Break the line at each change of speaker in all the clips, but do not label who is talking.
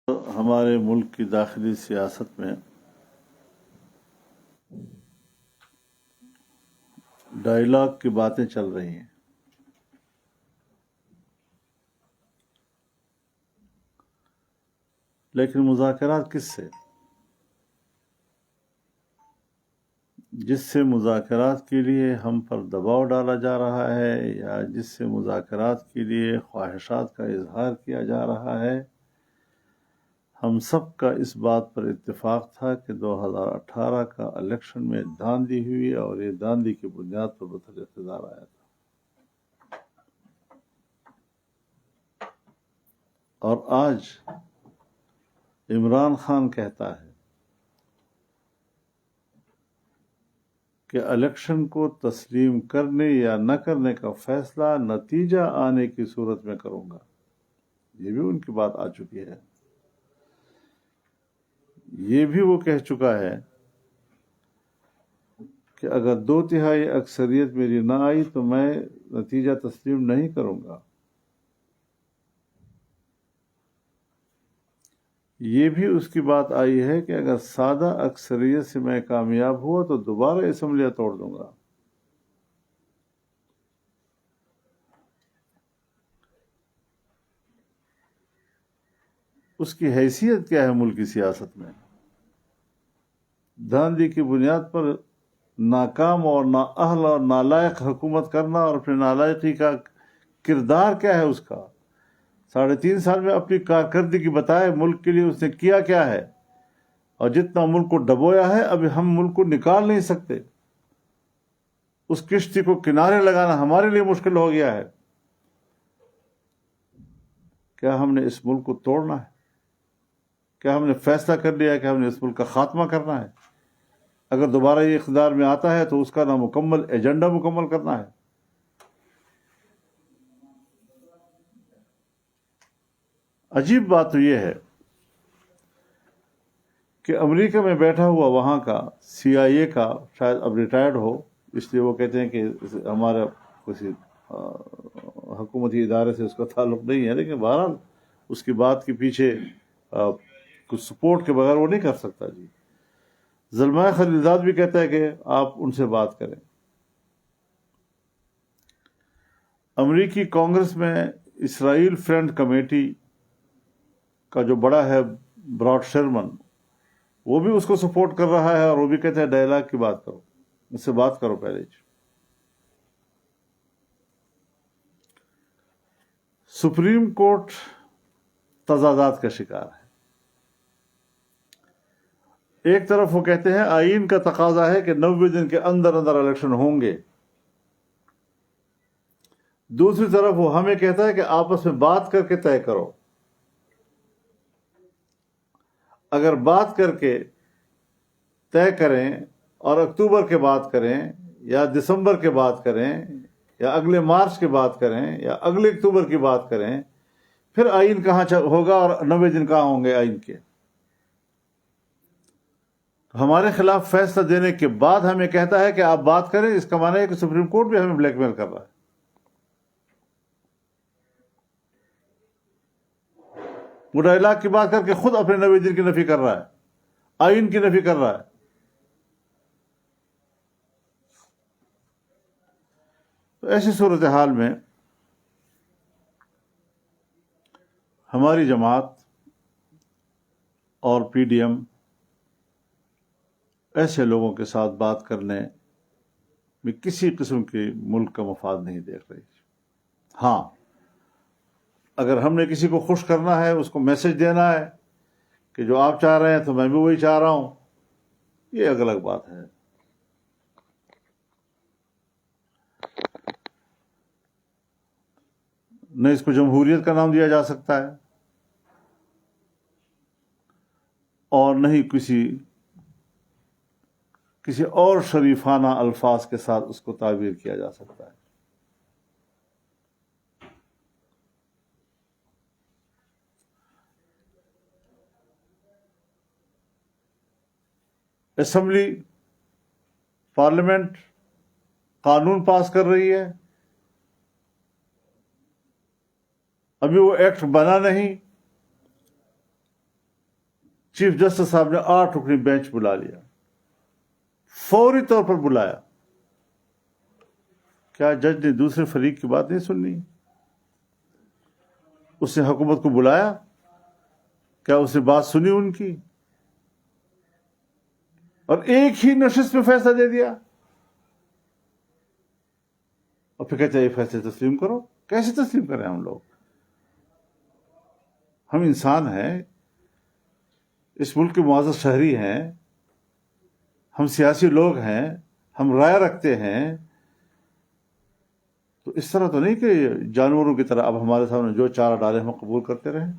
ہمارے ملک کی داخلی سیاست میں ڈائیلاگ کی باتیں چل رہی ہیں، لیکن مذاکرات کس سے؟ جس سے مذاکرات کے لیے ہم پر دباؤ ڈالا جا رہا ہے یا جس سے مذاکرات کے لیے خواہشات کا اظہار کیا جا رہا ہے، ہم سب کا اس بات پر اتفاق تھا کہ 2018 کا الیکشن میں دھاندلی ہوئی اور یہ دھاندلی کی بنیاد پر بطور اقتدار آیا تھا۔ اور آج عمران خان کہتا ہے کہ الیکشن کو تسلیم کرنے یا نہ کرنے کا فیصلہ نتیجہ آنے کی صورت میں کروں گا۔ یہ بھی ان کی بات آ چکی ہے۔ یہ بھی وہ کہہ چکا ہے کہ اگر 2/3 اکثریت میری نہ آئی تو میں نتیجہ تسلیم نہیں کروں گا۔ یہ بھی اس کی بات آئی ہے کہ اگر سادہ اکثریت سے میں کامیاب ہوا تو دوبارہ اسمبلیاں توڑ دوں گا۔ اس کی حیثیت کیا ہے ملک کی سیاست میں؟ دھاندلی کی بنیاد پر ناکام اور نااہل اور نالائق حکومت کرنا، اور اپنی نالائقی کا کردار کیا ہے اس کا؟ 3.5 سال میں اپنی کارکردگی بتائے ملک کے لیے اس نے کیا کیا ہے، اور جتنا ملک کو ڈبویا ہے ابھی ہم ملک کو نکال نہیں سکتے۔ اس کشتی کو کنارے لگانا ہمارے لیے مشکل ہو گیا ہے۔ کیا ہم نے اس ملک کو توڑنا ہے؟ کیا ہم نے فیصلہ کر لیا کہ ہم نے اس ملک کا خاتمہ کرنا ہے؟ اگر دوبارہ یہ اقتدار میں آتا ہے تو اس کا نامکمل ایجنڈا مکمل کرنا ہے۔ عجیب بات تو یہ ہے کہ امریکہ میں بیٹھا ہوا وہاں کا CIA کا، شاید اب ریٹائرڈ ہو، اس لیے وہ کہتے ہیں کہ ہمارا کسی حکومتی ادارے سے اس کا تعلق نہیں ہے، لیکن بہرحال اس کی بات کے پیچھے کچھ سپورٹ کے بغیر وہ نہیں کر سکتا۔ جی، زلمائے خلیلزاد بھی کہتا ہے کہ آپ ان سے بات کریں۔ امریکی کانگریس میں اسرائیل فرینڈ کمیٹی کا جو بڑا ہے براڈ شرمن، وہ بھی اس کو سپورٹ کر رہا ہے، اور وہ بھی کہتے ہیں ڈائیلاگ کی بات کرو، اس سے بات کرو پہلے۔ سپریم کورٹ تضادات کا شکار ہے۔ ایک طرف وہ کہتے ہیں آئین کا تقاضا ہے کہ 90 دن کے اندر اندر الیکشن ہوں گے، دوسری طرف وہ ہمیں کہتا ہے کہ آپس میں بات کر کے طے کرو۔ اگر بات کر کے طے کریں اور اکتوبر کے بعد کریں یا دسمبر کے بعد کریں یا اگلے مارچ کے بعد کریں یا اگلے اکتوبر کی بات کریں، پھر آئین کہاں ہوگا اور 90 دن کہاں ہوں گے آئین کے؟ ہمارے خلاف فیصلہ دینے کے بعد ہمیں کہتا ہے کہ آپ بات کریں، اس کا معنی ہے کہ سپریم کورٹ بھی ہمیں بلیک میل کر رہا ہے۔ وہ ڈائیلاگ کی بات کر کے خود اپنے 90 دن کی نفی کر رہا ہے، آئین کی نفی کر رہا ہے۔ تو ایسی صورتحال میں ہماری جماعت اور PDM ایسے لوگوں کے ساتھ بات کرنے میں کسی قسم کی ملک کا مفاد نہیں دیکھ رہی۔ ہاں، اگر ہم نے کسی کو خوش کرنا ہے، اس کو میسج دینا ہے کہ جو آپ چاہ رہے ہیں تو میں بھی وہی چاہ رہا ہوں، یہ الگ بات ہے۔ نہ اس کو جمہوریت کا نام دیا جا سکتا ہے، اور نہ ہی کسی اور شریفانہ الفاظ کے ساتھ اس کو تعبیر کیا جا سکتا ہے۔ اسمبلی، پارلیمنٹ قانون پاس کر رہی ہے، ابھی وہ ایکٹ بنا نہیں، چیف جسٹس صاحب نے 8 رکنی بینچ بلا لیا، فوری طور پر بلایا. کیا جج نے دوسرے فریق کی بات نہیں سننی؟ اس نے حکومت کو بلایا، کیا اس نے بات سنی ان کی؟ اور ایک ہی نشست میں فیصلہ دے دیا، اور پھر کہتے ہیں یہ فیصلے تسلیم کرو. کیسے تسلیم کریں ہم لوگ؟ ہم انسان ہیں، اس ملک کے معزز شہری ہیں، ہم سیاسی لوگ ہیں، ہم رائے رکھتے ہیں. تو اس طرح تو نہیں کہ جانوروں کی طرح اب ہمارے سامنے جو چارہ ڈالے ہم قبول کرتے رہیں.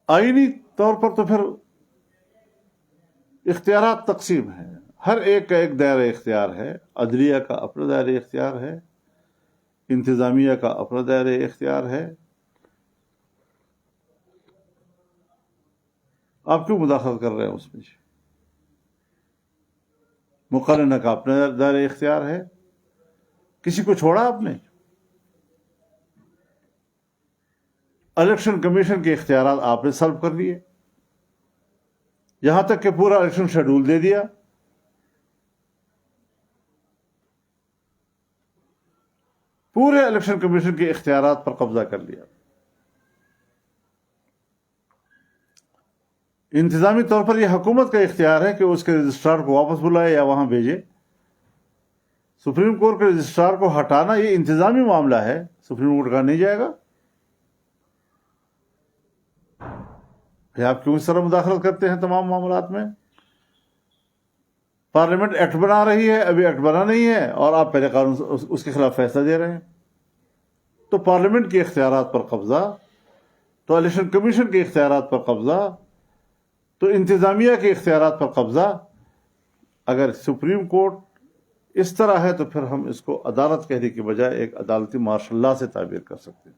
آئینی طور پر تو پھر اختیارات تقسیم ہیں، ہر ایک کا ایک دائرہ اختیار ہے. عدلیہ کا اپنا دائرہ اختیار ہے، انتظامیہ کا اپنا دائرہ اختیار ہے. آپ کیوں مداخلت کر رہے ہیں اس میں؟ مقننہ کا اپنا دائرہ اختیار ہے. کسی کو چھوڑا آپ نے؟ الیکشن کمیشن کے اختیارات آپ نے سلب کر دیے، یہاں تک کہ پورا الیکشن شیڈول دے دیا. پورے الیکشن کمیشن کے اختیارات پر قبضہ کر لیا. انتظامی طور پر یہ حکومت کا اختیار ہے کہ اس کے رجسٹرار کو واپس بلائے یا وہاں بھیجے. سپریم کورٹ کے رجسٹرار کو ہٹانا یہ انتظامی معاملہ ہے، سپریم کورٹ کا نہیں جائے گا. پھر آپ کیوں اس طرح مداخلت کرتے ہیں تمام معاملات میں؟ پارلیمنٹ ایکٹ بنا رہی ہے، ابھی ایکٹ بنا نہیں ہے، اور آپ پہلے قانون اس کے خلاف فیصلہ دے رہے ہیں. تو پارلیمنٹ کے اختیارات پر قبضہ، تو الیکشن کمیشن کے اختیارات پر قبضہ، تو انتظامیہ کے اختیارات پر قبضہ. اگر سپریم کورٹ اس طرح ہے تو پھر ہم اس کو عدالت کہنے کے بجائے ایک عدالتی مارشل لا سے تعبیر کر سکتے ہیں.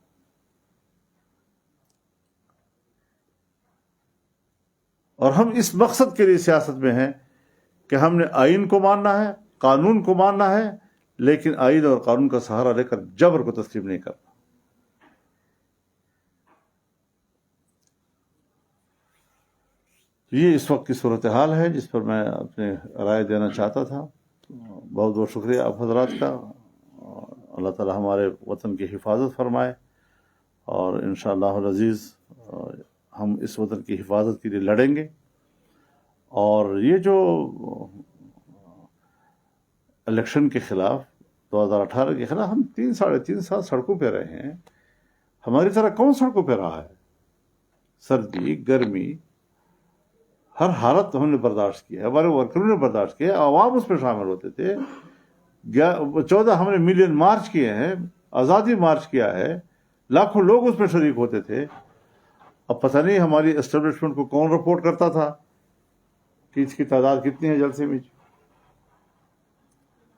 اور ہم اس مقصد کے لیے سیاست میں ہیں کہ ہم نے آئین کو ماننا ہے، قانون کو ماننا ہے، لیکن آئین اور قانون کا سہارا لے کر جبر کو تسلیم نہیں کرنا. یہ اس وقت کی صورتحال ہے جس پر میں اپنے رائے دینا چاہتا تھا. بہت بہت شکریہ آپ حضرات کا. اللہ تعالی ہمارے وطن کی حفاظت فرمائے، اور انشاءاللہ العزیز ہم اس وطن کی حفاظت کے لیے لڑیں گے. اور یہ جو الیکشن کے خلاف 2018 کے خلاف ہم 3 سال سڑکوں پہ رہے ہیں. ہماری طرح کون سڑکوں پہ رہا ہے؟ سردی گرمی ہر حالت ہم نے برداشت کی ہے، ہمارے ورکروں نے برداشت کیا، عوام اس میں شامل ہوتے تھے. 14 ہم نے ملین مارچ کیے ہیں، آزادی مارچ کیا ہے، لاکھوں لوگ اس میں شریک ہوتے تھے. اب پتہ نہیں ہماری اسٹیبلشمنٹ کو کون رپورٹ کرتا تھا کہ اس کی تعداد کتنی ہے جلسے میں،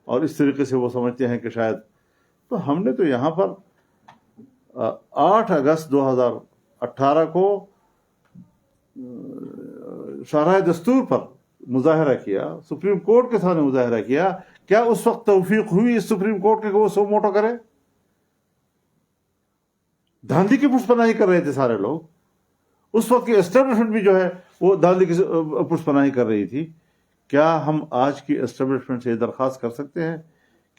اور اس طریقے سے وہ سمجھتے ہیں کہ شاید. تو ہم نے تو یہاں پر 8 اگست 2018 کو شاہراہ دستور پر مظاہرہ کیا، سپریم کورٹ کے سامنے مظاہرہ کیا. کیا اس وقت توفیق ہوئی اس سپریم کورٹ کے کہ وہ سو موٹو کرے؟ دھاندلی کی پشت پناہی کر رہے تھے سارے لوگ. اس وقت کی اسٹیبلشمنٹ بھی جو ہے وہ دھاندلی کی پشت پناہی کر رہی تھی. کیا ہم آج کی اسٹیبلشمنٹ سے یہ درخواست کر سکتے ہیں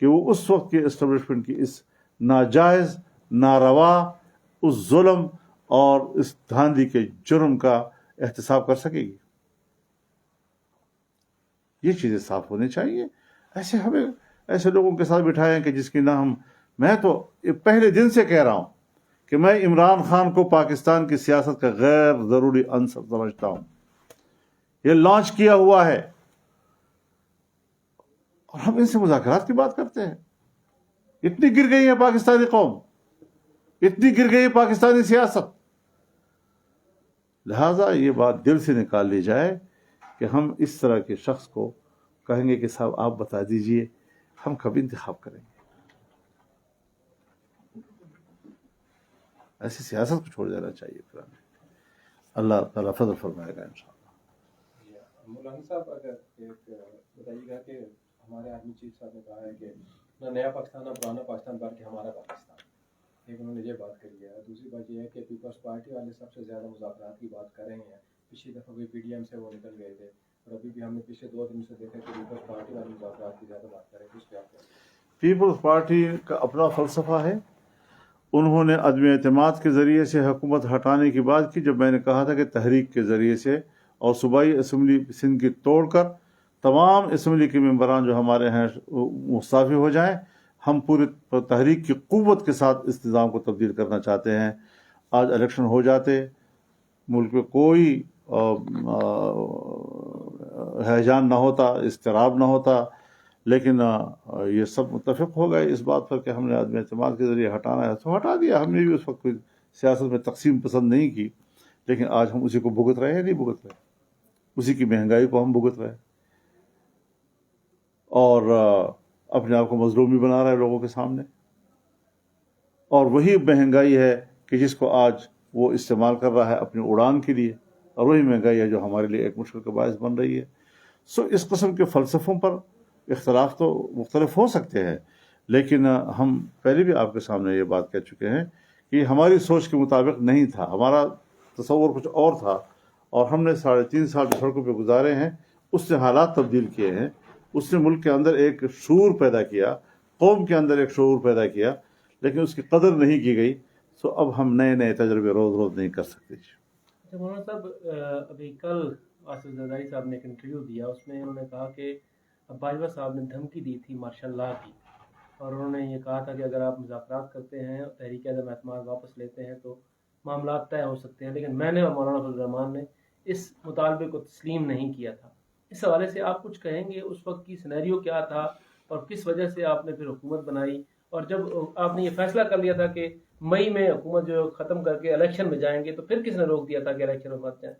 کہ وہ اس وقت کی اسٹیبلشمنٹ کی اس ناجائز، ناروا، اس ظلم اور اس دھاندلی کے جرم کا احتساب کر سکے گی؟ یہ چیزیں صاف ہونی چاہیے. ہمیں ایسے لوگوں کے ساتھ بٹھائیں کہ جس کی نہ ہم. میں تو پہلے دن سے کہہ رہا ہوں کہ میں عمران خان کو پاکستان کی سیاست کا غیر ضروری عنصر سمجھتا ہوں. یہ لانچ کیا ہوا ہے، اور ہم ان سے مذاکرات کی بات کرتے ہیں. اتنی گر گئی ہے پاکستانی قوم، اتنی گر گئی ہے پاکستانی سیاست. لہٰذا یہ بات دل سے نکال لی جائے کہ ہم اس طرح کے شخص کو کہیں گے کہ صاحب آپ بتا دیجئے ہم کب انتخاب کریں گے. ایسی سیاست کو چھوڑ دینا چاہیے پھر ہمیں. اللہ تعالیٰ فضل فرمائے گا انشاءاللہ۔
مولانا صاحب اگر ایک بتائیے گا کہ ہمارے آرمی چیف صاحب نے کہا ہے کہ نہ نیا پاکستان نہ پرانا پاکستان بلکہ ہمارا پاکستان، ایک انہوں نے یہ بات کری ہے، دوسری بات یہ ہے کہ پیپلز پارٹی والے سب سے زیادہ مذاکرات کی بات کر رہے ہیں، پچھلی دفعہ بھی پی ڈی ایم سے وہ نکل گئے تھے اور ابھی بھی ہم نے پچھلے 2 دن سے دیکھا کہ پیپلز پارٹی والے مذاکرات کی زیادہ بات کر رہے ہیں، اس پہ آپ کیا؟
پیپلز پارٹی کا اپنا فلسفہ ہے، انہوں نے عدم اعتماد کے ذریعے سے حکومت ہٹانے کی بات کی، جب میں نے کہا تھا کہ تحریک کے ذریعے سے اور صوبائی اسمبلی سندھ کی توڑ کر تمام اسمبلی کے ممبران جو ہمارے ہیں مستعفی ہو جائیں، ہم پوری تحریک کی قوت کے ساتھ اس نظام کو تبدیل کرنا چاہتے ہیں۔ آج الیکشن ہو جاتے، ملک میں کوئی ہیجان نہ ہوتا، اضطراب نہ ہوتا، لیکن یہ سب متفق ہو گئے اس بات پر کہ ہم نے عدم اعتماد کے ذریعے ہٹانا ہے، تو ہٹا دیا۔ ہم نے بھی اس وقت کوئی سیاست میں تقسیم پسند نہیں کی، لیکن آج ہم اسی کو بھگت رہے ہیں، نہیں بھگت رہے، اسی کی مہنگائی کو ہم بھگت رہے اور اپنے آپ کو مظلوم بھی بنا رہے لوگوں کے سامنے، اور وہی مہنگائی ہے کہ جس کو آج وہ استعمال کر رہا ہے اپنی اڑان کے لیے، اور وہی مہنگائی ہے جو ہمارے لیے ایک مشکل کا باعث بن رہی ہے۔ اس قسم کے فلسفوں پر اختلاف تو مختلف ہو سکتے ہیں، لیکن ہم پہلے بھی آپ کے سامنے یہ بات کہہ چکے ہیں کہ ہماری سوچ کے مطابق نہیں تھا، ہمارا تصور کچھ اور تھا، اور ہم نے 3.5 سال جو سڑکوں پہ گزارے ہیں اس سے حالات تبدیل کیے ہیں، اس نے ملک کے اندر ایک شعور پیدا کیا، قوم کے اندر ایک شعور پیدا کیا، لیکن اس کی قدر نہیں کی گئی، تو اب ہم نئے نئے تجربے روز روز نہیں کر سکتے۔
مولانا صاحب ابھی کل آصف زرداری صاحب نے ایک انٹرویو دیا، اس میں انہوں نے کہا کہ باجوہ صاحب نے دھمکی دی تھی مارشل لا کی، اور انہوں نے یہ کہا تھا کہ اگر آپ مذاکرات کرتے ہیں، تحریک عدم اعتماد واپس لیتے ہیں تو معاملات طے ہو سکتے ہیں، لیکن میں نے اور مولانا فضل الرحمان نے اس مطالبے کو تسلیم نہیں کیا تھا۔ اس حوالے سے آپ کچھ کہیں گے، اس وقت کی سینیریو کیا تھا اور کس وجہ سے آپ نے پھر حکومت بنائی، اور جب آپ نے یہ فیصلہ کر لیا تھا کہ مئی میں حکومت جو ختم کر کے الیکشن میں جائیں گے، تو پھر کس نے روک دیا تھا کہ الیکشن میں مت جائیں؟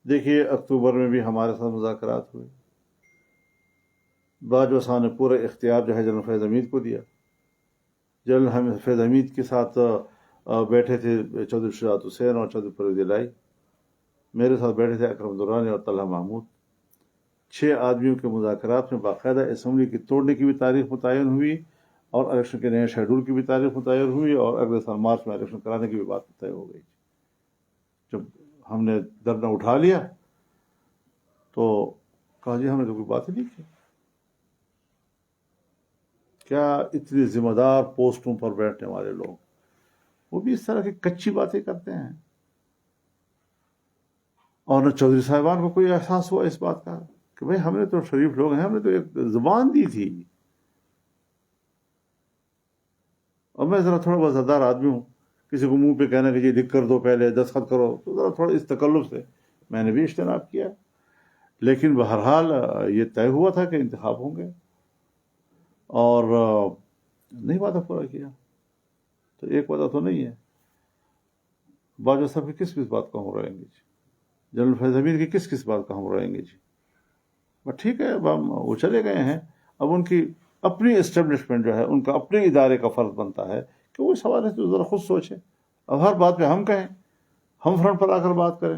دیکھیے، اکتوبر میں بھی ہمارے ساتھ مذاکرات ہوئے، باجوہ صاحب نے پورا اختیار جو ہے جنرل فیض حمید کو دیا، جنرل فیض حمید کے ساتھ بیٹھے تھے چودھری شجاعت حسین اور چودھری پرویز الہی، میرے ساتھ بیٹھے تھے اکرم درانی اور طلحہ محمود۔ 6 آدمیوں کے مذاکرات میں باقاعدہ اسمبلی کی توڑنے کی بھی تاریخ متعین ہوئی، اور الیکشن کے نئے شیڈول کی بھی تاریخ متعین ہوئی، اور اگلے سال مارچ میں الیکشن کرانے کی بھی بات طے ہو گئی۔ جب ہم نے دھرنا اٹھا لیا تو کہا جی ہم نے تو کوئی بات ہی نہیں کی، کیا اتنی ذمہ دار پوسٹوں پر بیٹھنے والے لوگ وہ بھی اس طرح کی کچی باتیں کرتے ہیں؟ اور نہ چودھری صاحبان کو کوئی احساس ہوا اس بات کا کہ بھئی ہم نے تو شریف لوگ ہیں، ہم نے تو ایک زبان دی تھی، اور میں ذرا تھوڑا وزادار آدمی ہوں، کسی کو منہ پہ کہنا کہ جی لکھ کر دو، پہلے دستخط کرو، تو ذرا تھوڑا اس تکلف سے میں نے بھی اجتناب کیا، لیکن بہرحال یہ طے ہوا تھا کہ انتخاب ہوں گے، اور نہیں وعدہ پورا کیا، تو ایک وعدہ تو نہیں ہے۔ باجوہ صاحب کی کس بات کا ہم روئیں گے جی؟ جنرل فیض حمید کی کس بات کا ہم روئیں گے جی؟ بس ٹھیک ہے، اب وہ چلے گئے ہیں، اب ان کی اپنی اسٹیبلشمنٹ جو ہے، ان کا اپنے ادارے کا فرض بنتا ہے کہ وہ اس حوالے سے ذرا خود سوچیں، اب ہر بات پہ ہم کہیں، ہم فرنٹ پر آ کر بات کریں،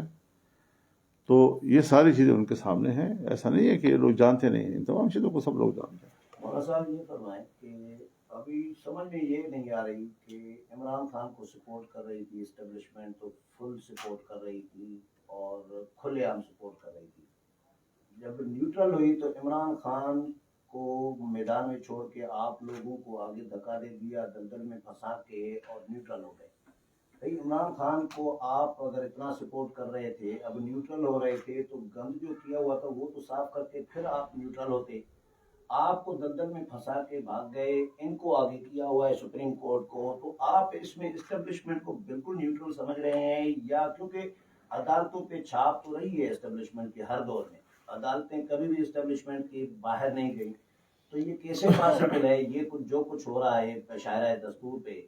تو یہ ساری چیزیں ان کے سامنے ہیں، ایسا نہیں ہے کہ یہ لوگ جانتے نہیں ہیں، ان تمام چیزوں کو سب لوگ جانتے ہیں۔
مولانا صاحب یہ فرمائیں کہ ابھی سمجھ میں یہ نہیں آ رہی کہ عمران خان کو سپورٹ کر رہی تھی اسٹیبلشمنٹ، تو فل سپورٹ کر رہی تھی اور کھلے عام سپورٹ کر رہی تھی، جب نیوٹرل ہوئی تو عمران خان کو میدان میں چھوڑ کے آپ لوگوں کو آگے دھکا دے دیا، دلدل میں پھنسا کے، اور نیوٹرل ہو گئے۔ بھائی عمران خان کو آپ اگر اتنا سپورٹ کر رہے تھے، اب نیوٹرل ہو رہے تھے، تو گند جو کیا ہوا تھا وہ تو صاف کر کے پھر آپ نیوٹرل ہوتے۔ آپ کو دلدل میں پھنسا کے بھاگ گئے، ان کو آگے کیا ہوا ہے سپریم کورٹ کو، تو آپ اس میں اسٹیبلشمنٹ کو بالکل نیوٹرل سمجھ رہے ہیں، یا کیونکہ عدالتوں پہ چھاپ تو رہی ہے اسٹیبلشمنٹ کی ہر دور میں، عدالتیں کبھی بھی اسٹیبلشمنٹ کی باہر نہیں گئی، تو یہ کیسے پاسبل ہے یہ جو کچھ ہو رہا ہے شاعرہ دستور پہ،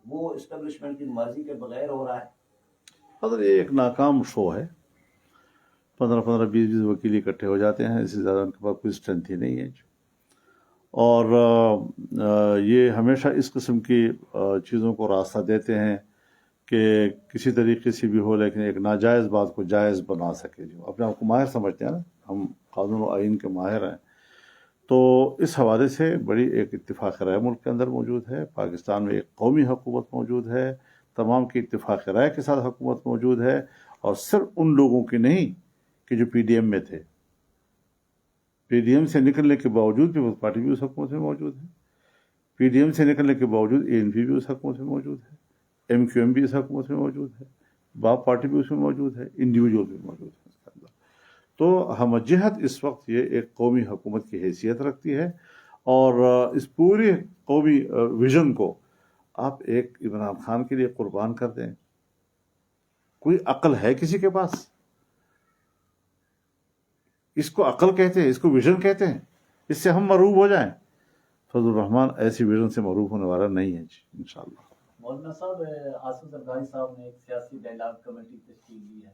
وہ اسٹیبلشمنٹ کی مرضی کے بغیر ہو رہا ہے؟
حضرت یہ ایک ناکام شو ہے، 15 20 وکیل اکٹھے ہو جاتے ہیں، اس سے زیادہ ان کے پاس کوئی اسٹرینتھ ہی نہیں ہے، اور یہ ہمیشہ اس قسم کی چیزوں کو راستہ دیتے ہیں کہ کسی طریقے سے بھی ہو لیکن ایک ناجائز بات کو جائز بنا سکے. جو اپنے آپ کو ماہر سمجھتے ہیں نا, ہم قانون و آئین کے ماہر ہیں, تو اس حوالے سے بڑی ایک اتفاق رائے ملک کے اندر موجود ہے. پاکستان میں ایک قومی حکومت موجود ہے, تمام کی اتفاق رائے کے ساتھ حکومت موجود ہے, اور صرف ان لوگوں کی نہیں کہ جو پی ڈی ایم میں تھے. پی ڈی ایم سے نکلنے کے باوجود پیپلز پارٹی بھی اس حکومت میں موجود ہے, پی ڈی ایم سے نکلنے کے باوجود اے این پی بھی اس حکومت میں موجود ہے, ایم کیو ایم بھی اس حکومت میں موجود ہے, باپ پارٹی بھی اس میں موجود ہے, انڈیویجول بھی موجود ہے اس کے اندر. تو ہم جہت اس وقت یہ ایک قومی حکومت کی حیثیت رکھتی ہے, اور اس پوری قومی ویژن کو آپ ایک عمران خان کے لیے قربان کر دیں. کوئی عقل ہے کسی کے پاس؟ اس کو عقل کہتے ہیں, اس کو ویژن کہتے ہیں, اس سے ہم مروب ہو جائیں. فضل الرحمان ایسی ویژن سے مروب ہونے والا نہیں ہے جی, انشاءاللہ.
مولانا صاحب, آصف زرداری صاحب نے ایک سیاسی ڈائلاگ کمیٹی تشکیل دی ہے,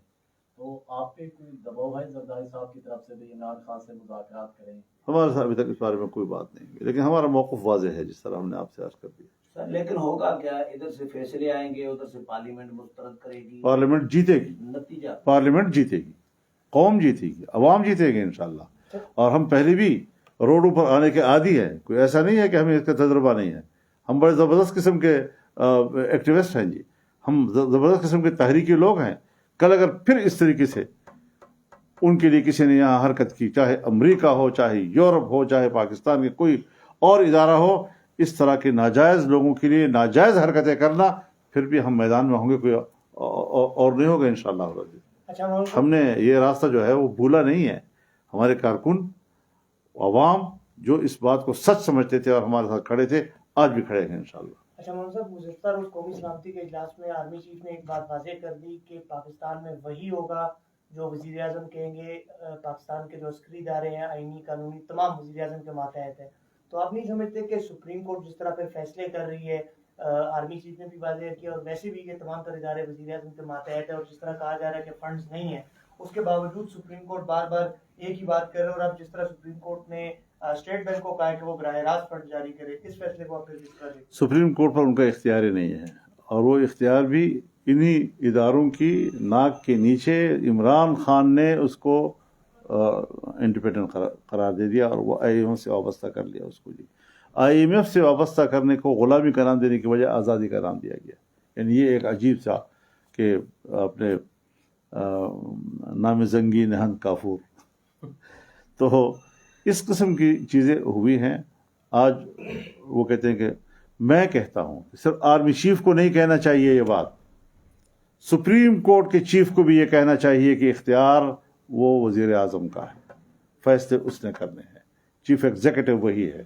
تو آپ پہ کوئی دباؤ ہے زرداری صاحب کی طرف سے بھی عمران خان سے مذاکرات کریں؟
ہمارے ساتھ ابھی تک اس بارے میں کوئی بات نہیں ہوئی, لیکن ہمارا موقف واضح ہے جس طرح ہم نے آپ سے عرض کر دیا.
سر لیکن ہوگا کیا, ادھر سے فیصلے آئیں گے, ادھر سے پارلیمنٹ مسترد کرے گی,
پارلیمنٹ جیتے گی,
نتیجہ
پارلیمنٹ جیتے گی, قوم جیتے گی, عوام جیتے گی انشاءاللہ. اور ہم پہلے بھی روڈوں پر آنے کے عادی ہیں, کوئی ایسا نہیں ہے کہ ہمیں اس کا تجربہ نہیں ہے. ہم بڑے زبردست قسم کے ایکٹیوسٹ ہیں جی, ہم زبردست قسم کے تحریکی لوگ ہیں. کل اگر پھر اس طریقے سے ان کے لیے کسی نے یہاں حرکت کی, چاہے امریکہ ہو, چاہے یورپ ہو, چاہے پاکستان کے کوئی اور ادارہ ہو, اس طرح کے ناجائز لوگوں کے لیے ناجائز حرکتیں کرنا, پھر بھی ہم میدان میں ہوں گے, کوئی اور نہیں ہوگا انشاءاللہ. ہم نے یہ راستہ جو ہے وہ بھولا نہیں ہے. ہمارے کارکن عوام جو اس بات کو سچ سمجھتے تھے اور ہمارے ساتھ کھڑے تھے, آج بھی کھڑے ہیں انشاءاللہ.
اچھا مولانا صاحب, گزشتہ روز قومی سلامتی کے اجلاس میں آرمی چیف نے ایک بات واضح کر دی کہ پاکستان میں وہی ہوگا جو وزیر اعظم کہیں گے. پاکستان کے جو عسکری ادارے ہیں, آئینی قانونی تمام وزیر اعظم کے ماتحت ہیں. تو آپ نہیں سمجھتے کہ سپریم کورٹ جس طرح پہ فیصلے کر رہی ہے, آرمی چیف نے بھی واضح کیا, اور ویسے بھی یہ تمام تر ادارے وزیر اعظم کے ماتحت ہے, اور جس طرح کہا جا رہا ہے کہ فنڈز نہیں ہیں, اس کے باوجود سپریم کورٹ بار بار ایک ہی بات کر رہے ہیں. اور اب جس طرح سپریم کورٹ نے اسٹیٹ بینک کو کہا ہے کہ وہ براہ راست فنڈ جاری کرے, اس فیصلے کو آپ کس طرح دیکھتے ہیں؟ سپریم کورٹ پر ان کا اختیار ہی نہیں ہے, اور وہ اختیار بھی انہی اداروں کی ناک کے نیچے عمران خان نے اس کو انڈیپینڈنٹ قرار دے دیا, اور وہ آئی ایم ایف سے وابستہ کر لیا اس کو. جی, آئی ایم ایف سے وابستہ کرنے کو غلامی کا نام دینے کی وجہ آزادی کا نام دیا گیا. یعنی یہ ایک عجیب سا کہ اپنے نام زنگی نہند کافور. تو اس قسم کی چیزیں ہوئی ہیں. آج وہ کہتے ہیں کہ میں کہتا ہوں, صرف آرمی چیف کو نہیں کہنا چاہیے یہ بات, سپریم کورٹ کے چیف کو بھی یہ کہنا چاہیے کہ اختیار وہ وزیر اعظم کا ہے, فیصلے اس نے کرنے ہیں, چیف ایگزیکٹو وہی ہے.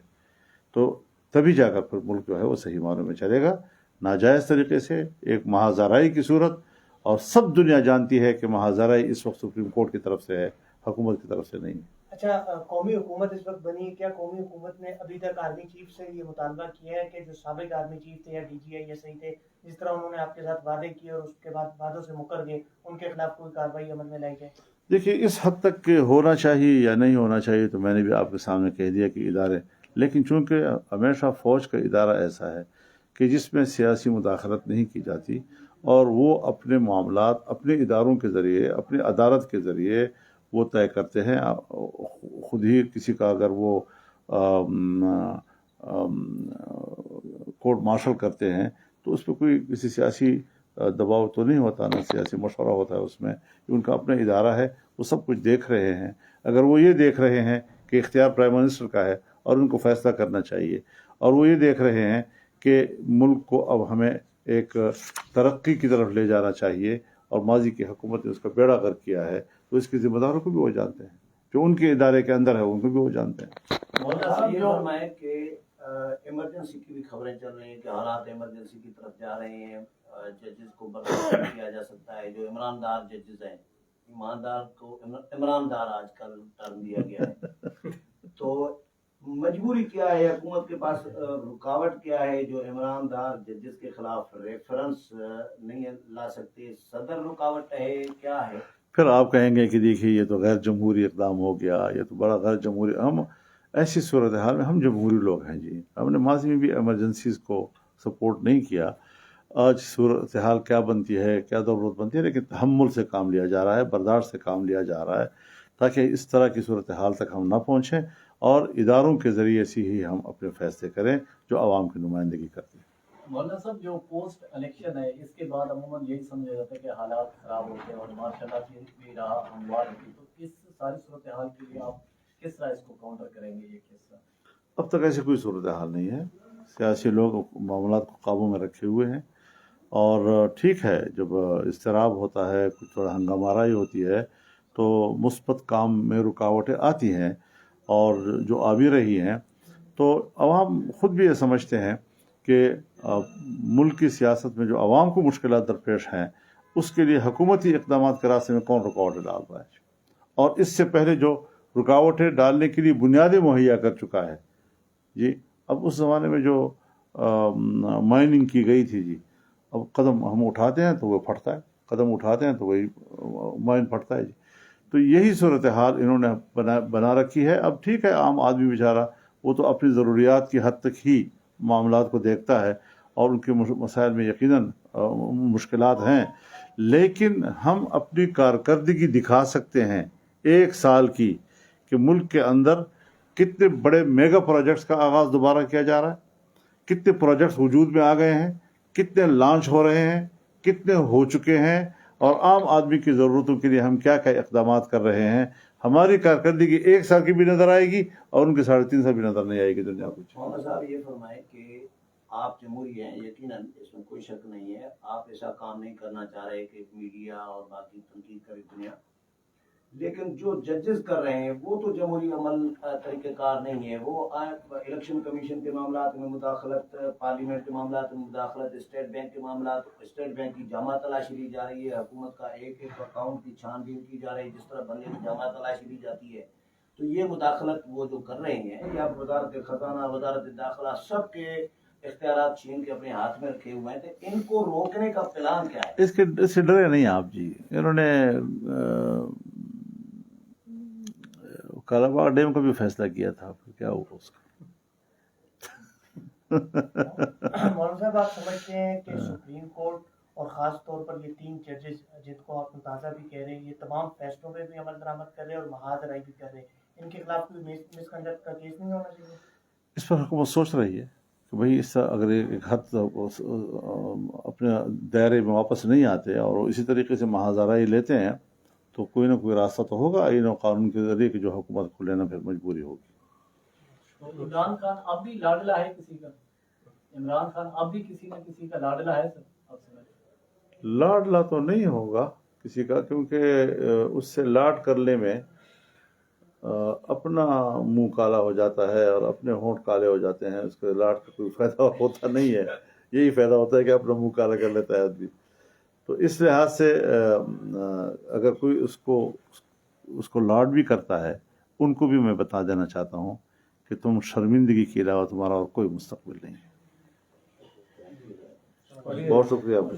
تو تبھی جا کر پھر ملک جو ہے وہ صحیح معنوں میں چلے گا. ناجائز طریقے سے ایک مہازارائی کی صورت, اور سب دنیا جانتی ہے کہ مہازارائی اس وقت سپریم کورٹ کی طرف سے ہے, حکومت کی طرف سے نہیں. اچھا, قومی حکومت اس وقت بنی ہے, کیا قومی حکومت نے ابھی تک آرمی چیف سے یہ مطالبہ کیا ہے کہ جو سابق آرمی چیف تھے یا ڈی جی آئی یا صحیح تھے, جس طرح انہوں نے آپ کے ساتھ وعدے کیے اور اس کے بعد وعدوں سے مکر گئے, ان کے خلاف کوئی کارروائی عمل میں لائی جائے؟
دیکھیے, اس حد تک کہ ہونا چاہیے یا نہیں ہونا چاہیے تو میں نے بھی آپ کے سامنے کہہ دیا کہ ادارے, لیکن چونکہ ہمیشہ فوج کا ادارہ ایسا ہے کہ جس میں سیاسی مداخلت نہیں کی جاتی, اور وہ اپنے معاملات اپنے اداروں کے ذریعے, اپنی عدالت کے ذریعے وہ طے کرتے ہیں. خود ہی کسی کا اگر وہ کورٹ مارشل کرتے ہیں تو اس پہ کوئی کسی سیاسی دباؤ تو نہیں ہوتا, نہ سیاسی مشورہ ہوتا ہے اس میں. ان کا اپنا ادارہ ہے, وہ سب کچھ دیکھ رہے ہیں. اگر وہ یہ دیکھ رہے ہیں کہ اختیار پرائم منسٹر کا ہے اور ان کو فیصلہ کرنا چاہیے, اور وہ یہ دیکھ رہے ہیں کہ ملک کو اب ہمیں ایک ترقی کی طرف لے جانا چاہیے, اور ماضی کی حکومت نے اس کا بیڑا غرق کیا ہے, تو اس کے ذمہ داروں کو بھی وہ جانتے ہیں, جو ان کے ادارے کے اندر ہے ان کو بھی وہ جانتے ہیں.
مولانا صاحب یہ فرمائیں کہ ایمرجنسی کی بھی خبریں چل رہی ہیں کہ حالات ایمرجنسی کی طرف جا رہے ہیں, ججز کو برداشت کیا جا سکتا ہے. جو عمراندار ججز ہیں, ایماندار کو عمراندار آج کل ٹرم دیا گیا ہے, تو مجبوری کیا ہے, حکومت کے پاس رکاوٹ کیا ہے جو عمراندار ججز کے خلاف ریفرنس نہیں لا سکتے؟ صدر رکاوٹ ہے, کیا ہے؟
پھر آپ کہیں گے کہ دیکھیے یہ تو غیر جمہوری اقدام ہو گیا, یہ تو بڑا غیر جمہوری. ہم ایسی صورتحال میں ہم جمہوری لوگ ہیں جی, ہم نے ماضی میں بھی ایمرجنسیز کو سپورٹ نہیں کیا. آج صورتحال کیا بنتی ہے، کیا ضرورت بنتی ہے، لیکن تحمل سے کام لیا جا رہا ہے، برداشت سے کام لیا جا رہا ہے، تاکہ اس طرح کی صورتحال تک ہم نہ پہنچیں اور اداروں کے ذریعے سے ہی ہم اپنے فیصلے کریں جو عوام کی نمائندگی کرتے ہیں۔
مولانا صاحب جو پوسٹ الیکشن ہے اس کے بعد عموماً یہی سمجھا جاتا ہے کہ حالات خراب ہوتے ہیں اور ماشاء اللہ کی بھی راہ ہموار ہوتی ہے، تو اس ساری صورتحال کے لیے آپ کس طرح اس کو کاؤنٹر کریں گے؟ یہ قصہ
اب تک ایسی کوئی صورتحال نہیں ہے، سیاسی لوگ معاملات کو قابو میں رکھے ہوئے ہیں، اور ٹھیک ہے جب اضطراب ہوتا ہے، کچھ تھوڑا ہنگامہ آرائی ہوتی ہے تو مثبت کام میں رکاوٹیں آتی ہیں، اور جو آ بھی رہی ہیں، تو عوام خود بھی یہ سمجھتے ہیں کہ ملک کی سیاست میں جو عوام کو مشکلات درپیش ہیں اس کے لیے حکومتی اقدامات کے راستے میں کون رکاوٹیں ڈال رہا ہے، اور اس سے پہلے جو رکاوٹیں ڈالنے کے لیے بنیادیں مہیا کر چکا ہے۔ جی اب اس زمانے میں جو مائننگ کی گئی تھی، جی اب قدم ہم اٹھاتے ہیں تو وہ پھٹتا ہے، قدم اٹھاتے ہیں تو وہی مائن پھٹتا ہے، جی تو یہی صورتحال انہوں نے بنا رکھی ہے۔ اب ٹھیک ہے، عام آدمی بیچارہ وہ تو اپنی ضروریات کی حد تک ہی معاملات کو دیکھتا ہے، اور ان کے مسائل میں یقیناً مشکلات ہیں، لیکن ہم اپنی کارکردگی دکھا سکتے ہیں 1 سال کی، کہ ملک کے اندر کتنے بڑے میگا پروجیکٹس کا آغاز دوبارہ کیا جا رہا ہے، کتنے پروجیکٹس وجود میں آ گئے ہیں، کتنے لانچ ہو رہے ہیں، کتنے ہو چکے ہیں، اور عام آدمی کی ضرورتوں کے لیے ہم کیا کیا اقدامات کر رہے ہیں۔ ہماری کارکردگی 1 سال کی بھی نظر آئے گی اور ان کے 3.5 سال بھی نظر نہیں آئے گی دنیا کو۔
مولانا صاحب یہ فرمائیں کہ آپ جمہوری ہیں، یقیناً اس میں کوئی شک نہیں ہے، آپ ایسا کام نہیں کرنا چاہ رہے کہ میڈیا اور باقی تنقید کرے دنیا، لیکن جو ججز کر رہے ہیں وہ تو جمہوری عمل طریقہ کار نہیں ہے، وہ الیکشن کمیشن کے معاملات میں مداخلت، پارلیمنٹ کے معاملات میں مداخلت، اسٹیٹ بینک کے معاملات، اسٹیٹ بینک کی جامع تلاشی لی جا رہی ہے، حکومت کا ایک ایک اکاؤنٹ کی چھان بین کی جا رہی ہے، جس طرح بندے کی جامع تلاشی لی جاتی ہے۔ تو یہ مداخلت وہ جو کر رہے ہیں، یا وزارت خزانہ، وزارت داخلہ، سب کے اختیارات چھین کے اپنے ہاتھ میں رکھے ہوئے ہیں، تو ان کو روکنے کا پلان کیا ہے؟
اس سے ڈرے نہیں آپ جی، انہوں نے کالا باغ ڈیم کا بھی فیصلہ کیا تھا، پھر کیا ہوا اس کا؟
مولانا صاحب آپ سمجھتے ہیں کہ سپریم کورٹ اور خاص طور پر یہ 3 ججز جن کو آپ متازہ بھی کہہ رہے ہیں، یہ تمام فیصلوں پہ بھی عمل درآمد کر رہے ہیں اور محاذ رائی بھی کر رہے ہیں، ان کے خلاف کوئی مس کنڈکٹ کا کیس نہیں ہونا چاہیے؟
اس پر حکومت سوچ رہی ہے کہ بھئی اس طرح اگر ایک حد اپنے دائرے میں واپس نہیں آتے اور اسی طریقے سے محاذ آرائی لیتے ہیں تو کوئی نہ کوئی راستہ تو ہوگا آئین و قانون کے ذریعے کہ جو حکومت کو لینا پھر مجبوری ہوگی۔
تو عمران خان اب بھی لاڈلا ہے کسی کا؟ عمران خان اب بھی کسی نہ کسی کا لاڈلا ہے سر؟ آپ سمجھیں
لاڈلا تو نہیں ہوگا کسی کا، کیونکہ اس سے لاڈ کرنے میں اپنا منہ کالا ہو جاتا ہے اور اپنے ہونٹ کالے ہو جاتے ہیں، اس کے لاڈ کا کوئی فائدہ ہوتا نہیں ہے، یہی فائدہ ہوتا ہے کہ اپنا منہ کالا کر لیتا ہے آدمی۔ تو اس لحاظ سے اگر کوئی اس کو لاڈ بھی کرتا ہے، ان کو بھی میں بتا دینا چاہتا ہوں کہ تم شرمندگی کے علاوہ تمہارا اور کوئی مستقبل نہیں ہے۔ بہت شکریہ آپ کا۔